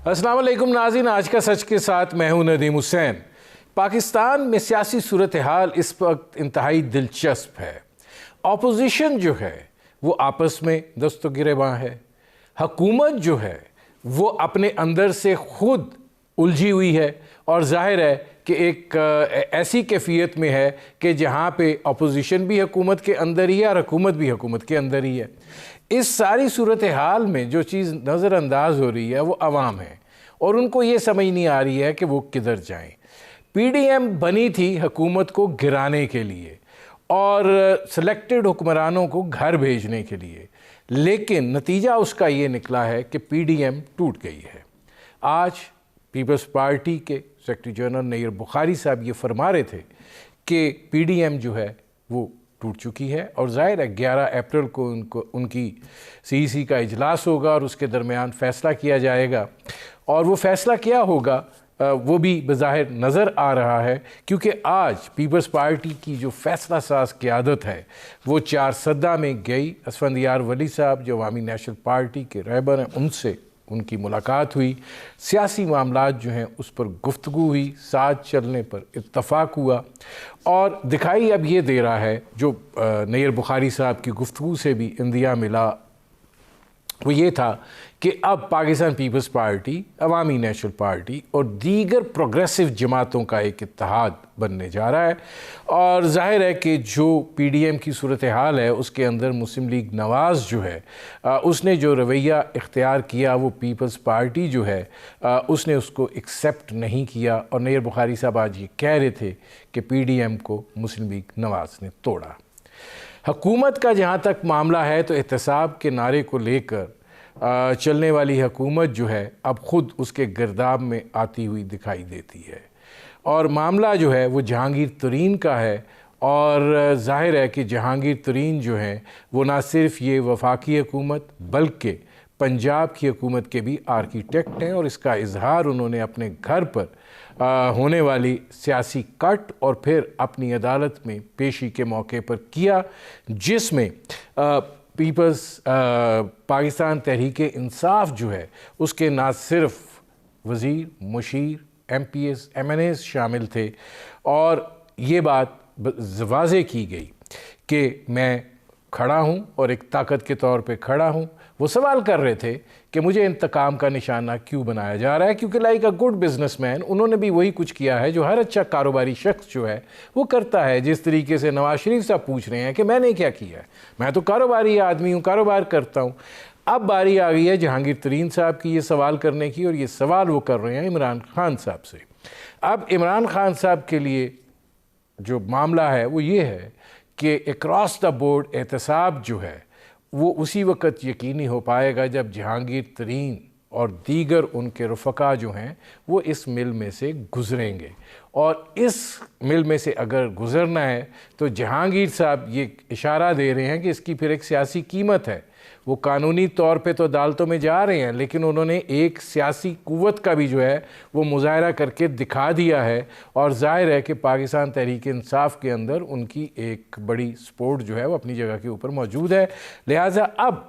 अस्सलाम वालेकुम नाज़रीन, आज का सच के साथ मैं हूं नदीम हुसैन। पाकिस्तान में सियासी सूरत हाल इस वक्त इंतहाई दिलचस्प है। अपोजिशन जो है वो आपस में दस्तो गिरेबां है। हुकूमत जो है वो अपने अंदर से खुद उलझी हुई है और जाहिर है कि एक ऐसी कैफियत में है कि जहाँ पे अपोजिशन भी हुकूमत के अंदर ही है और हुकूमत भी हुकूमत के अंदर ही है। इस सारी सूरत हाल में जो चीज़ नज़रअंदाज हो रही है वो अवाम है और उनको ये समझ नहीं आ रही है कि वो किधर जाएं। पीडीएम बनी थी हुकूमत को गिराने के लिए और सिलेक्टेड हुक्मरानों को घर भेजने के लिए, लेकिन नतीजा उसका ये निकला है कि पीडीएम टूट गई है। आज पीपल्स पार्टी के सेक्रेटरी जनरल नईर बुखारी साहब ये फरमा रहे थे कि पीडीएम जो है वो टूट चुकी है और ज़ाहिर है 11 अप्रैल को उनकी सीईसी का इजलास होगा और उसके दरमियान फ़ैसला किया जाएगा। और वो फ़ैसला क्या होगा वो भी बज़ाहिर नज़र आ रहा है, क्योंकि आज पीपल्स पार्टी की जो फ़ैसला साज क़यादत है वो 4 सद्दा में गई। असफंदियार वली साहब जो अवामी नेशनल पार्टी के रहबर हैं उनसे उनकी मुलाकात हुई, सियासी मामलात जो हैं उस पर गुफ्तगू हुई, साथ चलने पर इत्तफ़ाक़ हुआ और दिखाई अब ये दे रहा है जो नईर बुखारी साहब की गुफ्तगू से भी इंदिया मिला वो ये था कि अब पाकिस्तान पीपल्स पार्टी, अवामी नेशनल पार्टी और दीगर प्रोग्रेसिव जमातों का एक इत्तेहाद बनने जा रहा है। और जाहिर है कि जो पीडीएम की सूरत हाल है उसके अंदर मुस्लिम लीग नवाज़ जो है उसने जो रवैया इख्तियार किया वो पीपल्स पार्टी जो है उसने उसको एक्सेप्ट नहीं किया। और नईर बुखारी साहब आज ये कह रहे थे कि पीडीएम को मुस्लिम लीग नवाज़ ने तोड़ा। हुकूमत का जहाँ तक मामला है तो एहतसाब के नारे को लेकर चलने वाली हुकूमत जो है अब ख़ुद उसके गिरदाब में आती हुई दिखाई देती है और मामला जो है वो जहांगीर तरीन का है। और ज़ाहिर है कि जहांगीर तरीन जो हैं वो ना सिर्फ ये वफाकी हुकूमत बल्कि पंजाब की हुकूमत के भी आर्किटेक्ट हैं और इसका इजहार उन्होंने अपने घर पर होने वाली सियासी कट और फिर अपनी अदालत में पेशी के मौके पर किया, जिसमें पीपल्स पाकिस्तान तहरीक-ए-इंसाफ जो है उसके ना सिर्फ वज़ीर, मुशीर, एमपीएस, एमएनएस शामिल थे और ये बात वाज़े की गई कि मैं खड़ा हूँ और एक ताकत के तौर पे खड़ा हूँ। वो सवाल कर रहे थे कि मुझे इंतकाम का निशाना क्यों बनाया जा रहा है, क्योंकि लाइक अ गुड बिजनेसमैन उन्होंने भी वही कुछ किया है जो हर अच्छा कारोबारी शख्स जो है वो करता है। जिस तरीके से नवाज शरीफ साहब पूछ रहे हैं कि मैंने क्या किया है, मैं तो कारोबारी आदमी हूँ, कारोबार करता हूँ। अब बारी आ गई है जहांगीर तरीन साहब की ये सवाल करने की और ये सवाल वो कर रहे हैं इमरान खान साहब से। अब इमरान खान साहब के लिए जो मामला है वो ये है कि अक्रॉस द बोर्ड एहतसाब जो है वो उसी वक्त यकीनी हो पाएगा जब जहांगीर तरीन और दीगर उनके रफ़का जो हैं वो इस मिल में से गुज़रेंगे। और इस मिल में से अगर गुज़रना है तो जहांगीर साहब ये इशारा दे रहे हैं कि इसकी फिर एक सियासी कीमत है। वो कानूनी तौर पे तो अदालतों में जा रहे हैं, लेकिन उन्होंने एक सियासी क़ुव्वत का भी जो है वो मुज़ाहरा करके दिखा दिया है और ज़ाहिर है कि पाकिस्तान तहरीक-ए-इंसाफ के अंदर उनकी एक बड़ी सपोर्ट जो है वो अपनी जगह के ऊपर मौजूद है। लिहाजा अब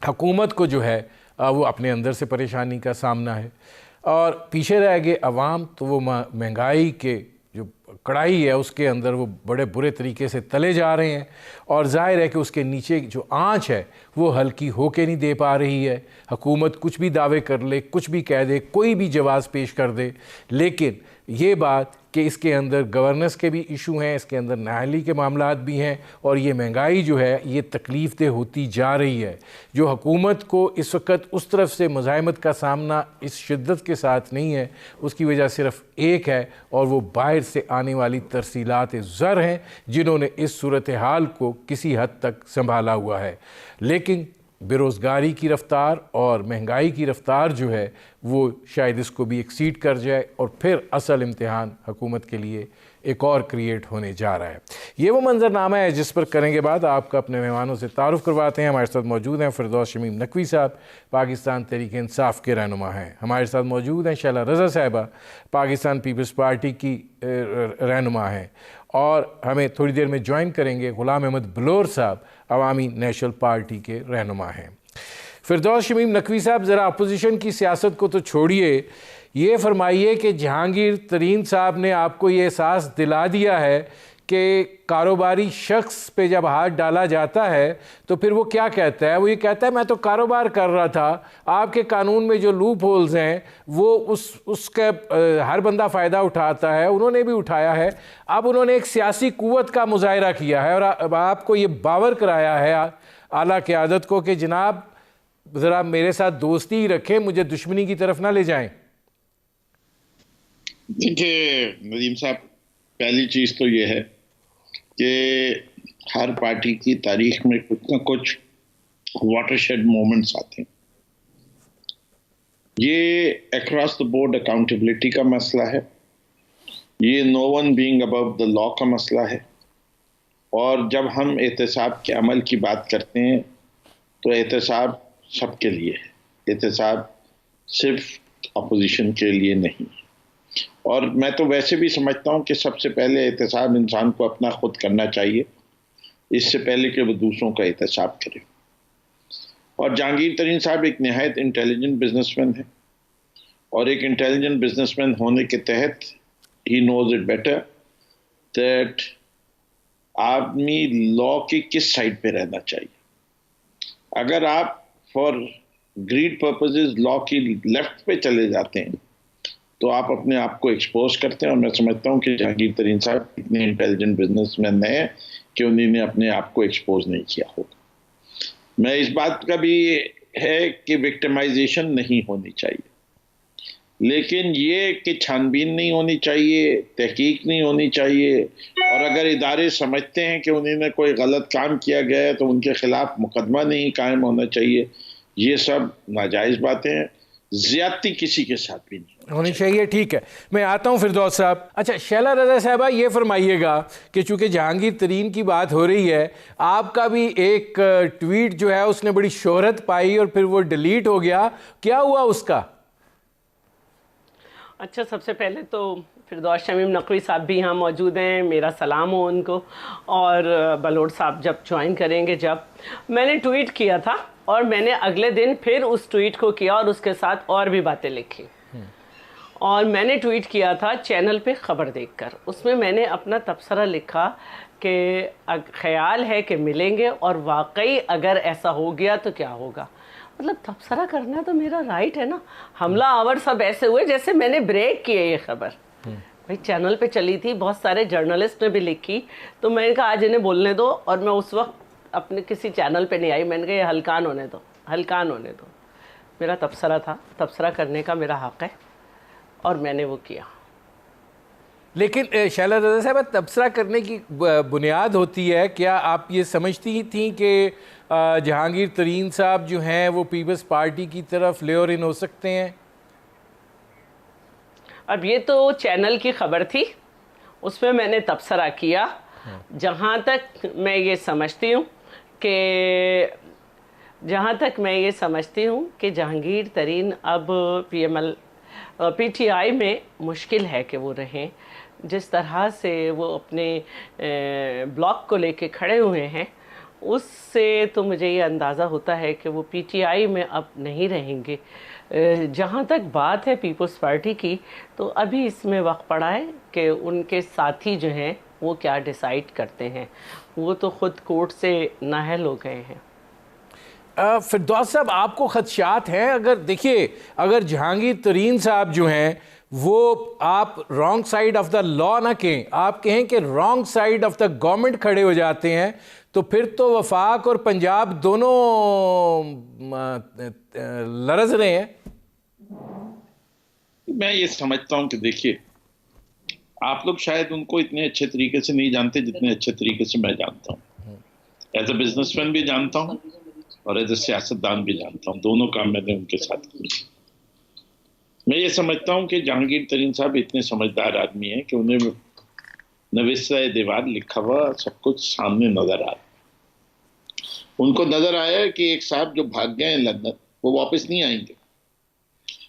हुकूमत को जो है वो अपने अंदर से परेशानी का सामना है और पीछे रह गए अवाम, तो वो महंगाई के जो कढ़ाई है उसके अंदर वो बड़े बुरे तरीके से तले जा रहे हैं और जाहिर है कि उसके नीचे जो आंच है वो हल्की होके नहीं दे पा रही है। हुकूमत कुछ भी दावे कर ले, कुछ भी कह दे, कोई भी जवाब पेश कर दे, लेकिन ये बात कि इसके अंदर गवर्नेंस के भी इशू हैं, इसके अंदर नाअहली के मामलात भी हैं और ये महंगाई जो है ये तकलीफ़देह होती जा रही है। जो हुकूमत को इस वक्त उस तरफ से मुज़ाहिमत का सामना इस शिद्दत के साथ नहीं है, उसकी वजह सिर्फ एक है और वो बाहर से आने वाली तरसीलात ज़र हैं जिन्होंने इस सूरत हाल को किसी हद तक संभाला हुआ है। लेकिन बेरोज़गारी की रफ़्तार और महंगाई की रफ़्तार जो है वो शायद इसको भी एक्सीड कर जाए और फिर असल इम्तिहान हुकूमत के लिए एक और क्रिएट होने जा रहा है। ये वो मंजरनामा है जिस पर करेंगे बात। आपका अपने मेहमानों से तारुफ़ करवाते हैं। हमारे साथ मौजूद हैं फ़िरदौस शमीम नकवी साहब, पाकिस्तान तहरीक-ए-इंसाफ के रहनुमा हैं। हमारे साथ मौजूद हैं शैला रज़ा साहिबा, पाकिस्तान पीपल्स पार्टी की रहनुमा हैं और हमें थोड़ी देर में ज्वाइन करेंगे ग़ुलाम अहमद बलोर साहब, अवामी नेशनल पार्टी के रहनुमा हैं। फिरदौस शमीम नकवी साहब, ज़रा अपोजिशन की सियासत को तो छोड़िए, ये फरमाइए कि जहांगीर तरीन साहब ने आपको ये एहसास दिला दिया है कि कारोबारी शख्स पे जब हाथ डाला जाता है तो फिर वो क्या कहता है? वो ये कहता है मैं तो कारोबार कर रहा था, आपके कानून में जो लूप होल्स हैं वो उसका हर बंदा फ़ायदा उठाता है, उन्होंने भी उठाया है। अब उन्होंने एक सियासी कुव्वत का मुजाहिरा किया है और अब आपको ये बावर कराया है आला क़यादत को कि जनाब ज़रा मेरे साथ दोस्ती ही रखें, मुझे दुश्मनी की तरफ ना ले जाएं। देखिए नदीम साहब, पहली चीज़ तो ये है कि हर पार्टी की तारीख में कुछ ना कुछ वाटरशेड मोमेंट्स आते हैं। ये अक्रॉस द बोर्ड अकाउंटेबिलिटी का मसला है, ये no one being above the law का मसला है। और जब हम एहतसाब के अमल की बात करते हैं तो एहतसाब सबके लिए है, एहतसाब सिर्फ अपोजिशन के लिए नहीं। और मैं तो वैसे भी समझता हूँ कि सबसे पहले एहतसाब इंसान को अपना खुद करना चाहिए, इससे पहले कि वो दूसरों का एहतसाब करे। और जहांगीर तरीन साहब एक नहायत इंटेलिजेंट बिजनेसमैन है, और एक इंटेलिजेंट बिजनेसमैन होने के तहत ही नोज इट बेटर दैट आदमी लॉ की किस साइड पे रहना चाहिए। अगर आप फॉर ग्रीड पर्पसेस लॉ की लेफ्ट पे चले जाते हैं तो आप अपने आप को एक्सपोज करते हैं। और मैं समझता हूं कि जहांगीर तरीन साहब इतने इंटेलिजेंट बिजनेसमैन हैं कि उन्होंने अपने आप को एक्सपोज नहीं किया होगा। मैं इस बात का भी है कि विक्टिमाइजेशन नहीं होनी चाहिए, लेकिन ये कि छानबीन नहीं होनी चाहिए, तहकीक नहीं होनी चाहिए। और अगर इदारे समझते हैं कि उन्होंने कोई गलत काम किया गया है तो उनके खिलाफ मुकदमा नहीं कायम होना चाहिए। ये सब नाजायज़ बातें हैं, ज्यादती किसी के साथ भी नहीं होनी चाहिए। ठीक है, मैं आता हूँ फिरदौस साहब। अच्छा, शैला रज़ा साहबा, ये फरमाइएगा कि चूँकि जहांगीर तरीन की बात हो रही है, आपका भी एक ट्वीट जो है उसने बड़ी शोहरत पाई और फिर वो डिलीट हो गया, क्या हुआ उसका? अच्छा, सबसे पहले तो फिरदौस शमीम नकवी साहब भी यहाँ मौजूद हैं, मेरा सलाम हो उनको। और बलोच साहब जब ज्वाइन करेंगे, जब मैंने ट्वीट किया था और मैंने अगले दिन फिर उस ट्वीट को किया और उसके साथ और भी बातें लिखी। और मैंने ट्वीट किया था चैनल पे खबर देखकर, उसमें मैंने अपना तबसरा लिखा कि ख्याल है कि मिलेंगे और वाकई अगर ऐसा हो गया तो क्या होगा। मतलब तबसरा करना तो मेरा राइट है ना। हमला आवर सब ऐसे हुए जैसे मैंने ब्रेक किए ये खबर। भाई चैनल पे चली थी, बहुत सारे जर्नलिस्ट ने भी लिखी, तो मैंने कहा आज इन्हें बोलने दो। और मैं उस वक्त अपने किसी चैनल पे नहीं आई, मैंने कहा ये हल्कान होने दो, हल्कान होने दो। मेरा तबसरा था, तबसरा करने का मेरा हक़ है और मैंने वो किया। लेकिन शैला रज़ा साहब, तबसरा करने की बुनियाद होती है, क्या आप ये समझती थी कि जहांगीर तरीन साहब जो हैं वो पीपल्स पार्टी की तरफ लेयर इन हो सकते हैं? अब ये तो चैनल की खबर थी, उसमें मैंने तबसरा किया। जहाँ तक मैं ये समझती हूँ कि जहांगीर तरीन अब पीटीआई में मुश्किल है कि वो रहें। जिस तरह से वो अपने ब्लॉक को लेके खड़े हुए हैं, उससे तो मुझे ये अंदाज़ा होता है कि वो पीटीआई में अब नहीं रहेंगे। जहाँ तक बात है पीपल्स पार्टी की, तो अभी इसमें वक्त पड़ा है कि उनके साथी जो हैं वो क्या डिसाइड करते हैं। वो तो ख़ुद कोर्ट से नाअहल हो गए हैं। फिरदौस साहब, आपको खदशात हैं? अगर देखिए, अगर जहांगीर तरीन साहब जो हैं वो आप wrong side of the law ना कहें, आप कहें कि wrong side of the government खड़े हो जाते हैं, तो फिर तो वफाक और पंजाब दोनों लरज रहे हैं। मैं ये समझता हूं कि देखिए, आप लोग शायद उनको इतने अच्छे तरीके से नहीं जानते जितने अच्छे तरीके से मैं जानता हूं। एज ए बिजनेसमैन भी जानता हूं और एज ए सियासतदान भी जानता हूं, दोनों काम मैंने उनके साथ किए। मैं ये समझता हूं कि जहांगीर तरीन साहब इतने समझदार आदमी हैं कि उन्हें नविस्ता दीवार लिखा हुआ सब कुछ सामने नजर आ रहा। उनको नजर आया कि एक साहब जो भाग गए हैं लंदन, वो वापस नहीं आएंगे।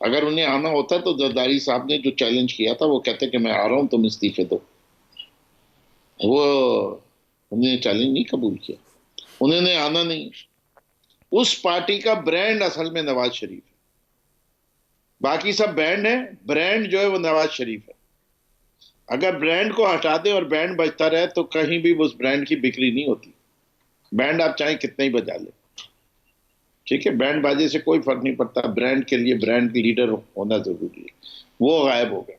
अगर उन्हें आना होता तो जरदारी साहब ने जो चैलेंज किया था, वो कहते कि मैं आ रहा हूं, तुम इस्तीफे दो। वो उन्होंने चैलेंज नहीं कबूल किया, उन्होंने आना नहीं। उस पार्टी का ब्रांड असल में नवाज शरीफ है। बाकी सब ब्रांड है, ब्रांड जो है वो नवाज शरीफ है। अगर ब्रांड को हटा दे और बैंड बजता रहे तो कहीं भी उस ब्रांड की बिक्री नहीं होती। बैंड आप चाहे कितना ही बजा ले, ठीक है, बैंड बाजे से कोई फर्क नहीं पड़ता। ब्रांड के लिए ब्रांड लीडर होना जरूरी है, वो गायब हो गए।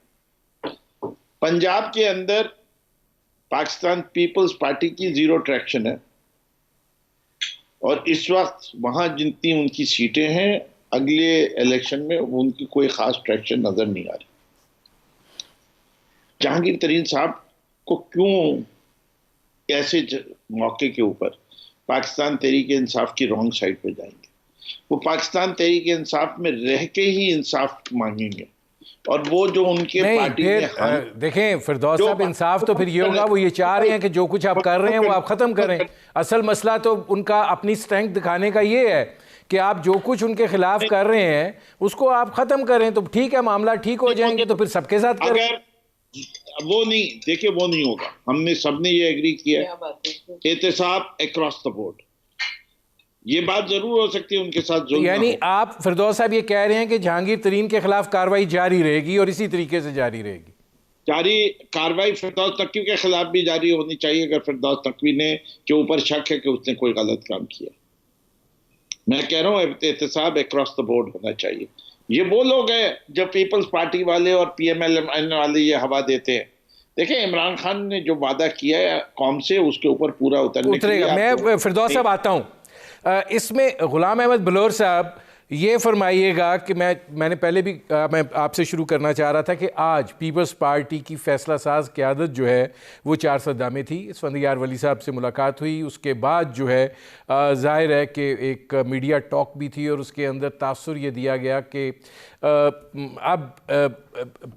पंजाब के अंदर पाकिस्तान पीपल्स पार्टी की जीरो ट्रैक्शन है, और इस वक्त वहां जितनी उनकी सीटें हैं अगले इलेक्शन में उनकी कोई खास ट्रैक्शन नजर नहीं आ रही। जहांगीर तरीन साहब को क्यों ऐसे मौके के ऊपर पाकिस्तान तहरीक इंसाफ की रॉन्ग साइड पे जाएंगे? वो पाकिस्तान तहरीक इंसाफ में रह के ही इंसाफ मांगेंगे, और वो जो उनके पार्टी में देखें फिरदौस साहब, इंसाफ तो फिर ये होगा, वो ये चाह रहे हैं कि जो कुछ आप कर रहे हैं वो आप खत्म करें। असल मसला तो उनका अपनी स्ट्रेंथ दिखाने का ये है कि आप जो कुछ उनके खिलाफ कर रहे हैं उसको आप खत्म करें, तो ठीक है, मामला ठीक हो जाएंगे, तो फिर सबके साथ करें। अगर वो नहीं, देखिए वो नहीं होगा। हमने सबने ये एग्री किया, एहतसाब अक्रॉस द बोर्ड, ये बात जरूर हो सकती है उनके साथ। यानी आप फिरदौस साहब ये कह रहे हैं कि जहांगीर तरीन के खिलाफ कार्रवाई जारी रहेगी और इसी तरीके से जारी रहेगी? जारी कार्रवाई फिरदौस तकवी के खिलाफ भी जारी होनी चाहिए, अगर फिरदौस तकवी ने के ऊपर शक है कि उसने कोई गलत काम किया। मैं कह रहा हूँ एहतसाब अक्रॉस द बोर्ड होना चाहिए। ये वो लोग हैं जो पीपल्स पार्टी वाले और PMLN वाले ये हवा देते हैं। देखिए इमरान खान ने जो वादा किया है कौम से, उसके ऊपर पूरा उतरेगा। मैं फिरदौस साहब आता हूँ इसमें। गुलाम अहमद बलोर साहब ये फरमाइएगा कि मैंने पहले भी मैं आपसे शुरू करना चाह रहा था कि आज पीपल्स पार्टी की फैसला साज क़यादत जो है वो 4 सदा में थी। इसफंदियार वली साहब से मुलाकात हुई, उसके बाद जो है ज़ाहिर है कि एक मीडिया टॉक भी थी और उसके अंदर तासुर ये दिया गया कि अब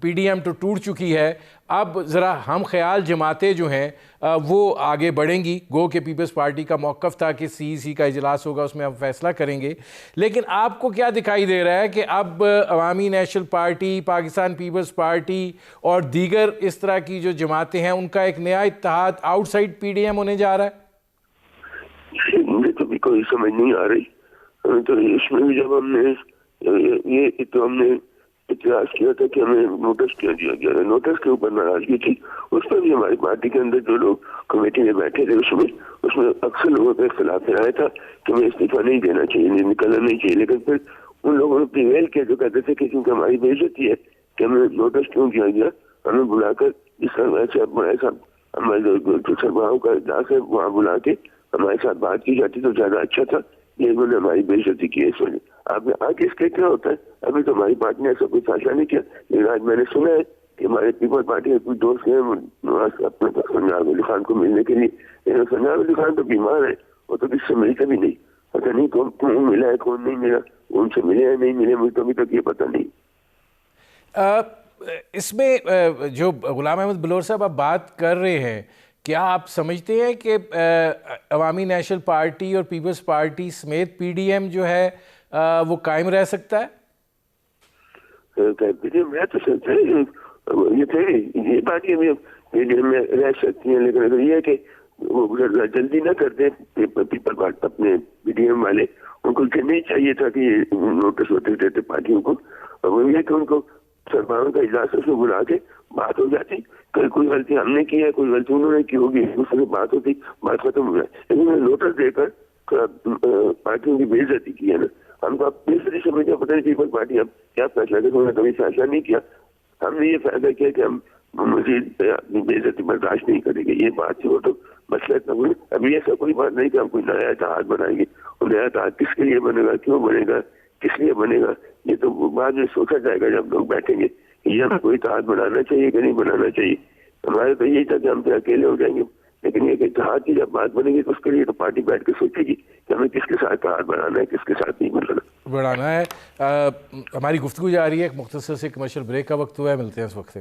PDM तो टूट चुकी है, अब ज़रा हम ख्याल जमातें जो हैं वो आगे बढ़ेंगी। गो के पीपल्स पार्टी का मौक़िफ़ था कि CEC का इजलास होगा, उसमें हम फैसला करेंगे। लेकिन आपको क्या दिखाई दे रहा है कि अब Awami National Party, Pakistan Peoples Party और दीगर इस तरह की जो जमातें हैं उनका एक नया इत्तेहाद आउटसाइड PDM होने जा रहा है? मुझे तो भी कोई समझ नहीं आ रही। तो इसमें भी जब हमने ये तो हमने इतिहास किया था कि हमें नोटिस किया दिया गया, नोटिस के ऊपर नाराजगी थी। उस पर भी हमारी पार्टी के अंदर जो लोग कमेटी में बैठे थे उसमें अक्सर लोगों का इख्तिलाफ आया था कि हमें इस्तीफा नहीं देना चाहिए, निकलना नहीं चाहिए। लेकिन फिर उन लोगों ने प्रिवेल किया जो कहते थे कि क्योंकि हमारी बेइज्जती है कि हमें नोटिस क्यों दिया गया, हमें बुलाकर इस ऐसा हमारे जो सरबराहों का इजलास है वहाँ बुला के हमारे साथ बात की जाती तो ज्यादा अच्छा था। ये उन्होंने हमारी बेइज्जती की है इस वजह। आपने आगे इसके क्या होता है, अभी तो हमारी पार्टी ने ऐसा कोई फैसला नहीं किया। लेकिन आज मैंने सुना है कि हमारे पीपल पार्टी के कुछ दोस्त हैं अपने संजाब अली खान को मिलने के लिए, लेकिन संजाब अली खान तो बीमार है, वो तो किससे मिलते भी नहीं, पता नहीं कौन मिला है कौन नहीं मिला, उनसे मिले या नहीं मिले मुझे तो अभी तक ये पता नहीं। इसमें जो गुलाम अहमद बलोर साहब आप बात कर रहे हैं, क्या आप समझते हैं कि अवामी नेशनल पार्टी और पीपल्स पार्टी समेत PDM जो है वो कायम रह सकता है? मैं तो सोचता है ये पार्टी PDM में रह सकती है, लेकिन अगर ये है कि वो जल्दी ना करते पीपल पार्टी अपने PDM वाले, उनको नहीं चाहिए था कि ये नोटिस वोटिस देते पार्टियों को। वो ये कि उनको सरकारों का इजलास उसमें बुला के बात हो जाती, कल कोई गलती हमने की है कोई गलती उन्होंने की होगी, उससे बात होती, बात खत्म हो जाए। लेकिन नोटिस देकर पार्टियों की बेइज्जती की है ना, हम तो अब बेइज्जती समझते पता नहीं पीपल पार्टी अब क्या फैसला करे, उन्होंने कभी फैसला नहीं किया। हमने ये फैसला किया कि हम मजीद बेइज्जती बर्दाश्त नहीं करेंगे, ये बात थी। वो तो मसला इतना अभी ऐसा कोई बात नहीं कि हम कोई नया इत्तेहाद बनाएंगे, और नया इत्तेहाद किसके लिए बनेगा, क्यों बनेगा, किस लिए बनेगा, ये तो बाद में सोचा जाएगा जब लोग बैठेंगे कि ये कोई इत्तेहाद बनाना चाहिए कि नहीं बनाना चाहिए। हमारे तो यही था कि हम तो अकेले हो जाएंगे, लेकिन ये इत्तेहाद की जब बात बनेगी तो उसके लिए तो पार्टी बैठ के सोचेगी कि हमें किसके साथ इत्तेहाद बनाना है, किसके साथ नहीं बनाना है। हमारी गुफ्तगू जारी है, एक मुख्तसर से कमर्शियल ब्रेक का वक्त हुआ है, मिलते हैं इस वक्त से।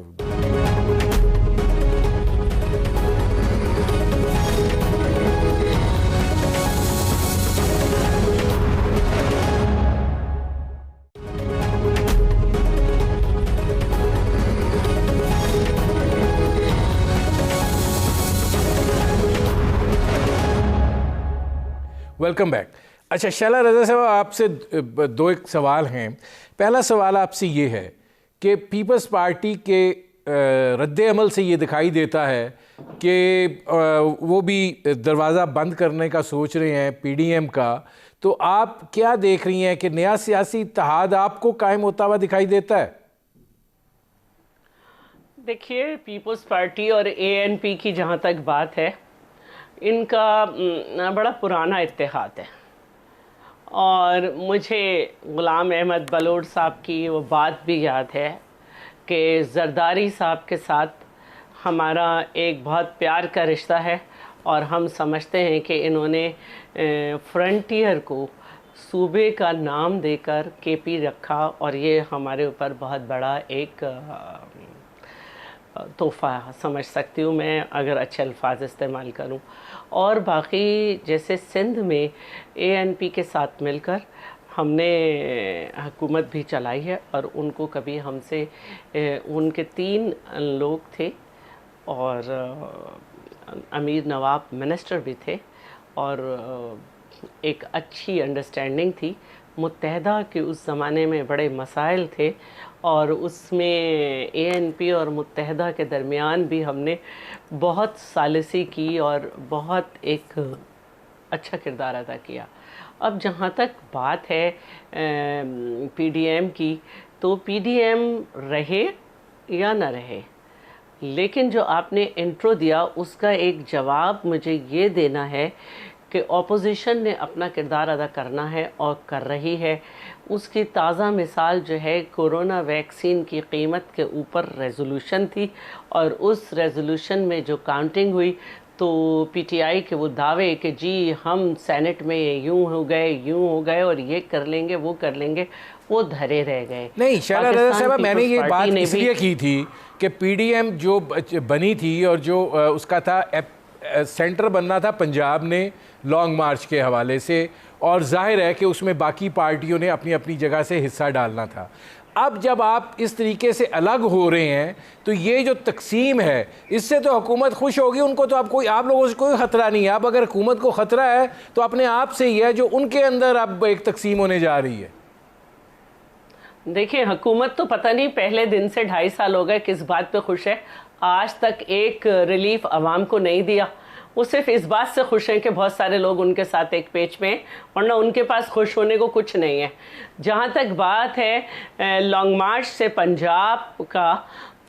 Welcome back. अच्छा शैला रज़ा साहब, आपसे दो एक सवाल हैं। पहला सवाल आपसे ये है कि पीपल्स पार्टी के रद्द अमल से ये दिखाई देता है कि वो भी दरवाज़ा बंद करने का सोच रहे हैं पीडीएम का, तो आप क्या देख रही हैं कि नया सियासी इत्तेहाद आपको कायम होता हुआ दिखाई देता है? देखिए, पीपल्स पार्टी और एएनपी की जहाँ तक बात है, इनका बड़ा पुराना इत्तेहाद है और मुझे ग़ुलाम अहमद बलोच साहब की वो बात भी याद है कि जरदारी साहब के साथ हमारा एक बहुत प्यार का रिश्ता है और हम समझते हैं कि इन्होंने फ्रंटियर को सूबे का नाम देकर केपी रखा और ये हमारे ऊपर बहुत बड़ा एक तोहफ़ा समझ सकती हूँ मैं, अगर अच्छे अल्फाज इस्तेमाल करूँ। और बाकी जैसे सिंध में एएनपी के साथ मिलकर हमने हुकूमत भी चलाई है और उनको कभी हमसे उनके 3 लोग थे और अमीर नवाब मिनिस्टर भी थे और एक अच्छी अंडरस्टैंडिंग थी। मुत्तहदा के उस ज़माने में बड़े मसाइल थे और उसमें एएनपी और मुत्तहदा के दरमियान भी हमने बहुत सालिसी की और बहुत एक अच्छा किरदार अदा किया। अब जहाँ तक बात है पीडीएम की, तो पीडीएम रहे या न रहे, लेकिन जो आपने इंट्रो दिया उसका एक जवाब मुझे ये देना है कि ऑपोजिशन ने अपना किरदार अदा करना है और कर रही है। उसकी ताज़ा मिसाल जो है कोरोना वैक्सीन की कीमत के ऊपर रेजोल्यूशन थी और उस रेजोल्यूशन में जो काउंटिंग हुई तो पीटीआई के वो दावे कि जी हम सेनेट में यूं हो गए और ये कर लेंगे वो कर लेंगे, वो धरे रह गए। नहीं शैला रज़ा साहब, मैंने ये बात इसलिए की थी कि पीडीएम जो बनी थी और जो उसका था सेंटर बनना था पंजाब ने लॉन्ग मार्च के हवाले से, और जाहिर है कि उसमें बाकी पार्टियों ने अपनी अपनी जगह से हिस्सा डालना था। अब जब आप इस तरीके से अलग हो रहे हैं तो ये जो तकसीम है इससे तो हुकूमत खुश होगी, उनको तो आप लोगों से कोई ख़तरा नहीं है। अब अगर हुकूमत को ख़तरा है तो अपने आप से ही है जो उनके अंदर अब एक तकसीम होने जा रही है। देखिए, हुकूमत तो पता नहीं पहले दिन से 2.5 साल हो गए किस बात पे खुश है। आज तक एक रिलीफ आवाम को नहीं दिया। वो सिर्फ इस बात से खुश हैं कि बहुत सारे लोग उनके साथ एक पेज पे हैं, वरना उनके पास खुश होने को कुछ नहीं है। जहाँ तक बात है लॉन्ग मार्च से पंजाब का,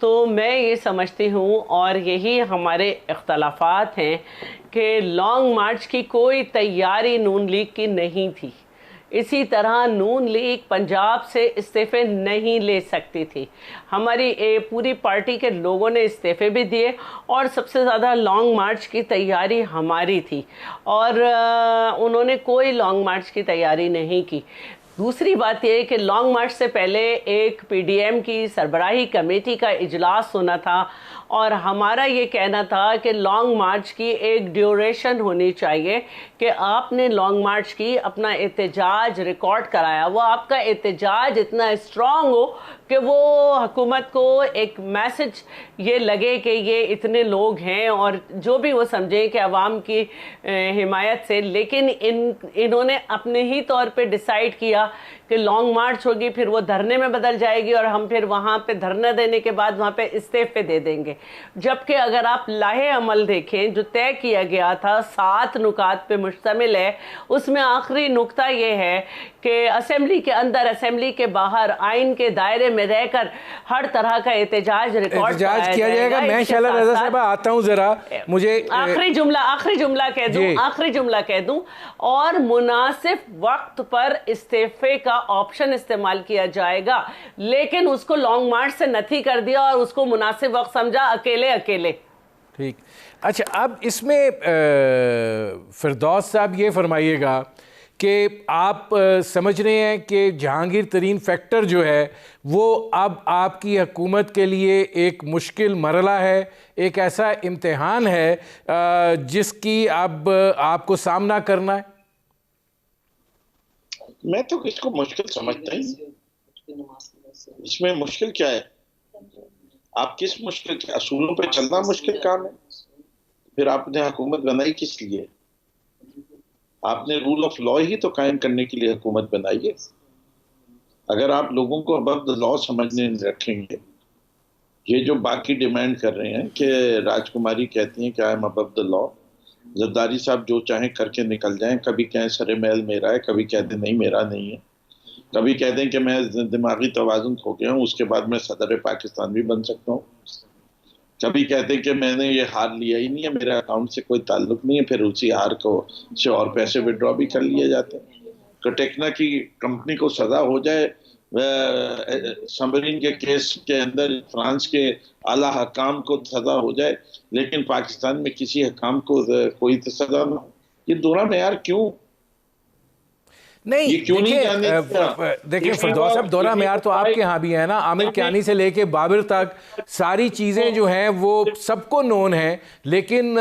तो मैं ये समझती हूँ और यही हमारे इख्तलाफात हैं कि लॉन्ग मार्च की कोई तैयारी नून लीग की नहीं थी। इसी तरह नून लीग पंजाब से इस्तीफ़े नहीं ले सकती थी। हमारी पूरी पार्टी के लोगों ने इस्तीफ़े भी दिए और सबसे ज़्यादा लॉन्ग मार्च की तैयारी हमारी थी और उन्होंने कोई लॉन्ग मार्च की तैयारी नहीं की। दूसरी बात यह है कि लॉन्ग मार्च से पहले एक पीडीएम की सरबराही कमेटी का इजलास होना था और हमारा ये कहना था कि लॉन्ग मार्च की एक ड्यूरेशन होनी चाहिए कि आपने लॉन्ग मार्च की अपना एहतजाज रिकॉर्ड कराया, वो आपका एहतजाज इतना स्ट्रॉन्ग हो कि वो हुकूमत को एक मैसेज ये लगे कि ये इतने लोग हैं और जो भी वो समझें कि अवाम की हिमायत से। लेकिन इन्होंने अपने ही तौर पे डिसाइड किया कि लॉन्ग मार्च होगी, फिर वो धरने में बदल जाएगी और हम फिर वहाँ पे धरना देने के बाद वहाँ पे इस्तीफे दे देंगे। जबकि अगर आप लाहे अमल देखें जो तय किया गया था 7 नुकात पे मुश्तमिल है, उसमें आखिरी नुक्ता ये है कि असेंबली के अंदर असेंबली के बाहर आइन के दायरे में रहकर हर तरह का एहतजाज रिकॉर्ड किया जाएगा। मैं शैला रज़ा साहब आता हूँ, जरा मुझे आखिरी जुमला कह दूं और मुनासिब वक्त पर इस्तीफे का ऑप्शन इस्तेमाल किया जाएगा, लेकिन उसको लॉन्ग मार्च से नथी कर दिया और उसको मुनासिब वक्त समझा अकेले। ठीक, अच्छा अब इसमें फिरदौस साहब ये फरमाइएगा कि आप समझ रहे हैं कि जहांगीर तरीन फैक्टर जो है वो अब आपकी हुकूमत के लिए एक मुश्किल मरला है, एक ऐसा इम्तिहान है जिसकी अब आपको सामना करना है? मैं तो इसको मुश्किल समझता ही। इसमें मुश्किल क्या है? आप किस मुश्किल के असूलों पर चलना मुश्किल काम है, फिर आपने हुकूमत बनाई किस लिए? आपने रूल ऑफ लॉ ही तो कायम करने के लिए हुकूमत बनाई है। अगर आप लोगों को अबव द लॉ समझने रखेंगे, ये जो बाकी डिमांड कर रहे हैं कि राजकुमारी कहती हैं कि I am above the law, Zardari साहब जो चाहें करके निकल जाएं, कभी कहें सरे महल मेरा है, कभी कहते नहीं मेरा नहीं है, कभी कहते हैं कि मैं दिमागी तवाज़ुन खो गया हूँ, उसके बाद मैं सदर पाकिस्तान भी बन सकता हूँ, कभी कहते हैं कि मैंने ये हार लिया ही नहीं है, मेरे अकाउंट से कोई ताल्लुक नहीं है, फिर उसी हार को से और पैसे विड्रॉ भी कर लिए जाते हैं। कटेक्ना की कंपनी को सजा हो जाए सबरीन के केस के अंदर, फ्रांस के आला हकाम को सजा हो जाए, लेकिन पाकिस्तान में किसी हकाम को कोई तो सजा ना हो। ये दोहरा मेयार क्यों? नहीं, देखिए फिरदौस साहब, दोहरा मेयार तो आपके यहाँ भी है ना। आमिर कियानी से लेके बाबर तक सारी चीज़ें जो हैं वो सबको नोन है, लेकिन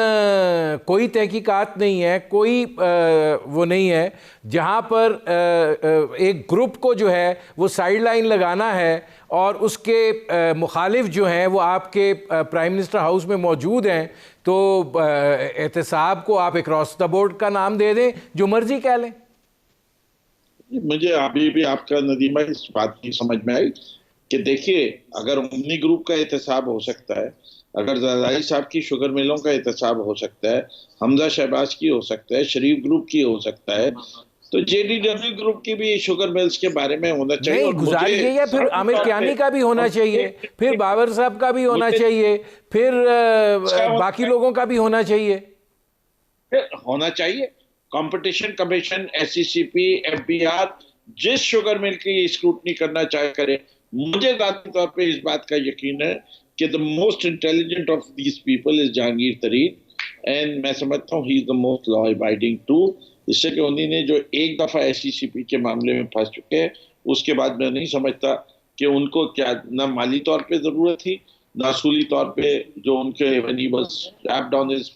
कोई तहकीकात नहीं है, कोई वो नहीं है जहाँ पर एक ग्रुप को जो है वो साइड लाइन लगाना है और उसके मुखालिफ जो हैं वो आपके प्राइम मिनिस्टर हाउस में मौजूद हैं, तो एहतसाब को आप अक्रॉस द बोर्ड का नाम दे दें, जो मर्जी कह लें। मुझे अभी भी आपका नदीमा इस बात की समझ में आई कि देखिए, अगर उमनी ग्रुप का एहतसाब हो सकता है, अगर जरदारी साहब की शुगर मिलों का एहतसाब हो सकता है, हमजा शहबाज की हो सकता है, शरीफ ग्रुप की हो सकता है, तो JDW ग्रुप की भी शुगर मिल्स के बारे में होना चाहिए। नहीं, गुजारिश यही है, फिर आमिर कियानी का भी होना चाहिए, फिर बाबर साहब का भी होना चाहिए, फिर बाकी लोगों का भी होना चाहिए। कंपटीशन कमीशन, SCCP, FBR जिस शुगर मिल की स्क्रूटनी करना चाहे करे। मुझे ज़ाती तौर पे इस बात का यकीन है कि the most intelligent of these people is Jahangir Tareen, and मैं समझता हूँ he is the most law abiding too. इससे कि उन्हीं ने जो एक दफ़ा SCCP के मामले में फंस चुके हैं, उसके बाद मैं नहीं समझता कि उनको क्या ना माली तौर पे ज़रूरत थी, ना असूली तौर पे जो उनके when he was strapped on his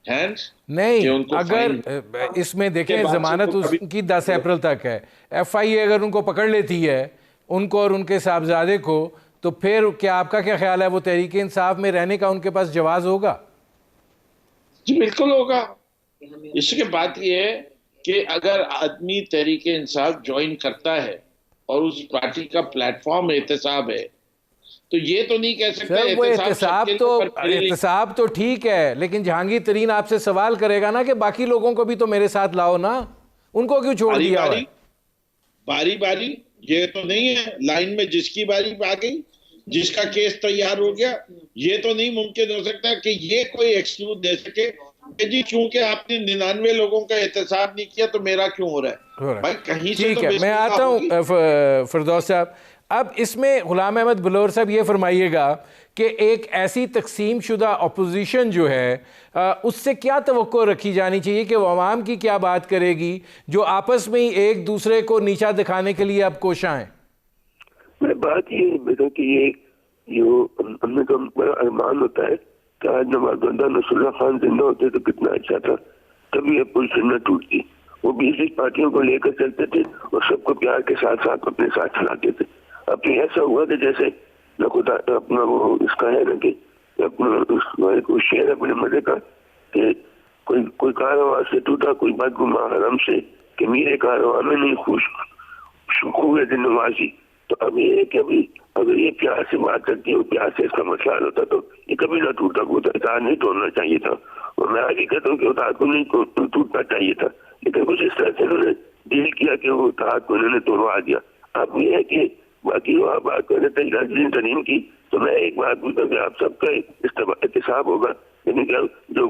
hands, नहीं। अगर इसमें देखें, जमानत उसकी 10 अप्रैल तक है, FIA अगर उनको पकड़ लेती है, उनको और उनके साहबजादे को, तो फिर क्या आपका क्या ख्याल है, वो तहरीक इंसाफ में रहने का उनके पास जवाज़ होगा? जी बिल्कुल होगा। इसके बात ये है कि अगर आदमी तहरीक इंसाफ ज्वाइन करता है और उस पार्टी का प्लेटफॉर्म एहतसाब है, तो ये तो नहीं कह सकते एहतसाब तो ठीक है, लेकिन जहांगीर तरीन आपसे सवाल करेगा ना कि बाकी लोगों को भी तो मेरे साथ लाओ ना, उनको क्यों छोड़ दिया? बारी बारी ये तो नहीं है लाइन में जिसकी बारी आ गई, जिसका केस तैयार हो गया, ये तो नहीं मुमकिन हो सकता कि ये कोई एक्सक्यूज दे सके कि जी चूंकि आपने 99 लोगों का एहतसाब नहीं किया तो मेरा क्यों हो रहा है। भाई कहीं से ठीक है, मैं आता हूँ फिरदौस साहब। अब इसमें गुलाम अहमद बलोर साहब ये फरमाइएगा कि एक ऐसी तकसीम शुदा अपोजिशन जो है उससे क्या तवक्को रखी जानी चाहिए कि वो अवाम की क्या बात करेगी, जो आपस में ही एक दूसरे को नीचा दिखाने के लिए अब कोशां हैं? मैं बात ये बेटा कि ये हमें तो बड़ा अरमान होता है कि आज नवाजुद्दीन नसरुल्लाह खान जिंदा होते तो कितना अच्छा था, कभी ये पोजिशन न टूटती। वो 20 पार्टियों को लेकर चलते थे और सबको प्यार के साथ साथ अपने साथ चलाते थे। अब तो ऐसा हुआ कि जैसे खुदा अपना वो इसका है ना कि अपना कोई शेर अपने मजे का कि कोई कारवां से टूटा कोई बदगुमा हरम से कि मेरे कारवां में नहीं खुश खूबे दिन नवाजी। तो अब ये है कि अभी अगर ये प्यार से बात करती है, प्यार से इसका मसला होता तो ये कभी ना टूटा, को तार नहीं तोड़ना चाहिए था। और मैं आगे कहता हूँ कि वो तार को नहीं टूटना चाहिए था, लेकिन कुछ इस तरह से उन्होंने डील किया कि वो तार को उन्होंने तोड़वा दिया। अब ये है कि बाकी वो आप बात कर रहे थे नाज़रीन तरीन की, तो मैं एक बात पूछता कि आप सबका एहतसाब होगा, लेकिन क्या जो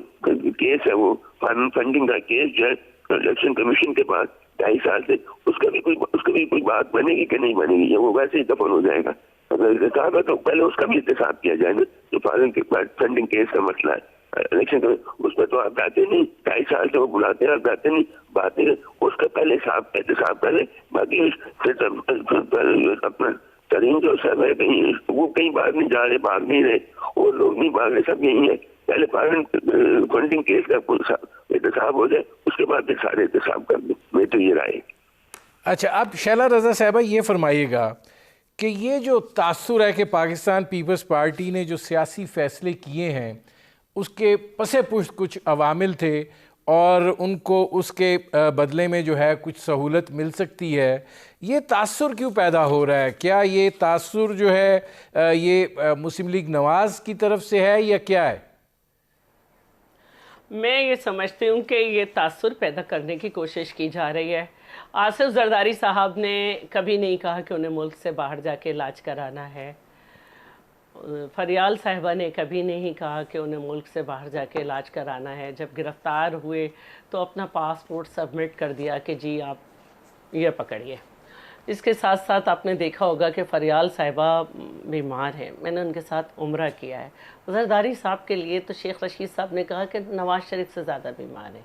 केस है वो फंडिंग का केस जो है इलेक्शन कमीशन के पास 2.5 साल से, उसका भी कोई बात बनेगी कि नहीं बनेगी, या वो वैसे ही दफन हो जाएगा? अगर एहतसाब है तो पहले उसका भी एहतसाब किया जाए ना, जो फंडिंग केस का मसला है इलेक्शन का, उसमें तो आप जाते नहीं, 2.5 साल से वो बुलाते हैं, आप जाते नहीं, बात नहीं, उसका पहले एहतसाब पहले। बाकी अपना तरीन जो सब है कहीं वो कहीं बाहर नहीं जा रहे, भाग नहीं रहे, और लोग नहीं भाग रहे, सब यही है। पहले फंडिंग केस का एहतसाब हो जाए, उसके बाद फिर सारे एहतसाब कर दें, मैं तो ये राय। अच्छा, अब शैला रजा साहबा ये फरमाइएगा कि ये जो तासुर है कि पाकिस्तान पीपल्स पार्टी ने जो सियासी फैसले किए हैं उसके पसे पुष्ट कुछ अवामिल थे, और उनको उसके बदले में जो है कुछ सहूलत मिल सकती है, ये तासुर क्यों पैदा हो रहा है? क्या ये तासुर जो है ये मुस्लिम लीग नवाज़ की तरफ से है या क्या है? मैं ये समझती हूँ कि ये तासुर पैदा करने की कोशिश की जा रही है। आसिफ जरदारी साहब ने कभी नहीं कहा कि उन्हें मुल्क से बाहर जाके इलाज कराना है। फरियाल साहिबा ने कभी नहीं कहा कि उन्हें मुल्क से बाहर जाके इलाज कराना है। जब गिरफ़्तार हुए तो अपना पासपोर्ट सबमिट कर दिया कि जी आप ये पकड़िए। इसके साथ साथ आपने देखा होगा कि फरियाल साहिबा बीमार हैं, मैंने उनके साथ उम्रा किया है। जरदारी साहब के लिए तो शेख रशीद साहब ने कहा कि नवाज़ शरीफ से ज़्यादा बीमार है।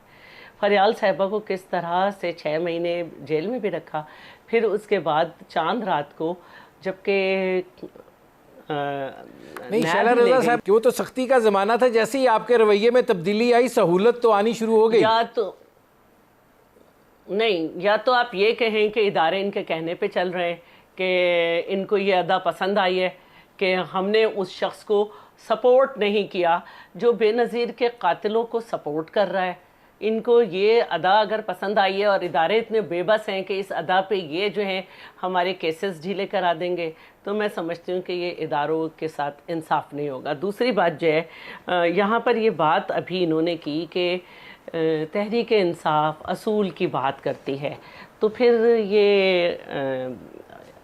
फरियाल साहिबा को किस तरह से 6 महीने जेल में भी रखा, फिर उसके बाद चांद रात को जबकि नहीं शैला रज़ा साहब, वो तो सख्ती का ज़माना था, जैसे ही आपके रवैये में तब्दीली आई सहूलत तो आनी शुरू हो गई। या तो आप ये कहें कि इदारे इनके कहने पे चल रहे हैं कि इनको ये अदा पसंद आई है कि हमने उस शख्स को सपोर्ट नहीं किया जो बेनज़ीर के कातिलों को सपोर्ट कर रहा है। इनको ये अदा अगर पसंद आई है और इदारे इतने बेबस हैं कि इस अदा पे ये जो हैं हमारे केसेस ढीले करा देंगे, तो मैं समझती हूँ कि ये इदारों के साथ इंसाफ नहीं होगा। दूसरी बात जो है, यहाँ पर ये बात अभी इन्होंने की कि तहरीक इंसाफ असूल की बात करती है, तो फिर ये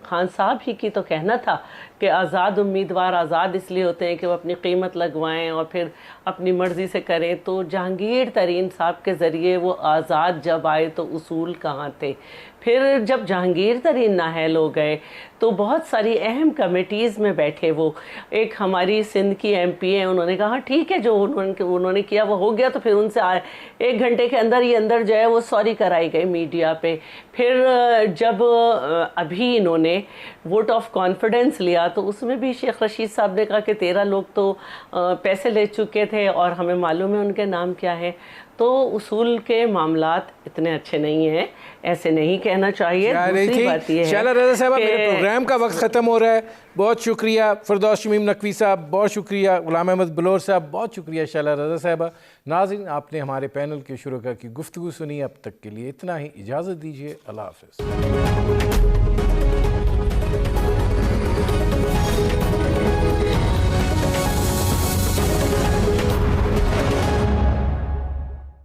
खान साहब ही की तो कहना था कि आज़ाद उम्मीदवार आज़ाद इसलिए होते हैं कि वो अपनी कीमत लगवाएं और फिर अपनी मर्ज़ी से करें। तो जहांगीर तरीन साहब के ज़रिए वो आज़ाद जब आए तो उसूल कहाँ थे? फिर जब जहांगीर तरीन नाहल हो गए तो बहुत सारी अहम कमेटीज़ में बैठे वो। एक हमारी सिंध की MP हैं, उन्होंने कहा ठीक है जो उन्होंने किया वो हो गया, तो फिर उनसे 1 घंटे के अंदर ही अंदर जो है वो सॉरी कराई गई मीडिया पे। फिर जब अभी इन्होंने वोट ऑफ कॉन्फिडेंस लिया तो उसमें भी शेख रशीद साहब ने कहा कि 13 लोग तो पैसे ले चुके थे और हमें मालूम है उनके नाम क्या है। तो उसूल के मामलात इतने अच्छे नहीं हैं, ऐसे नहीं कहना चाहिए। दूसरी बात ये है शैला रज़ा साहब, मेरे प्रोग्राम का वक्त ख़त्म हो रहा है। बहुत शुक्रिया फिरदौस शमीम नकवी साहब, बहुत शुक्रिया गुलाम अहमद बलोच साहब, बहुत शुक्रिया शैला रज़ा साहबा। नाज़रीन, आपने हमारे पैनल के शुरा की गुफ्तगू सुनी। अब तक के लिए इतना ही, इजाज़त दीजिए। अल्लाह हाफ़िज़।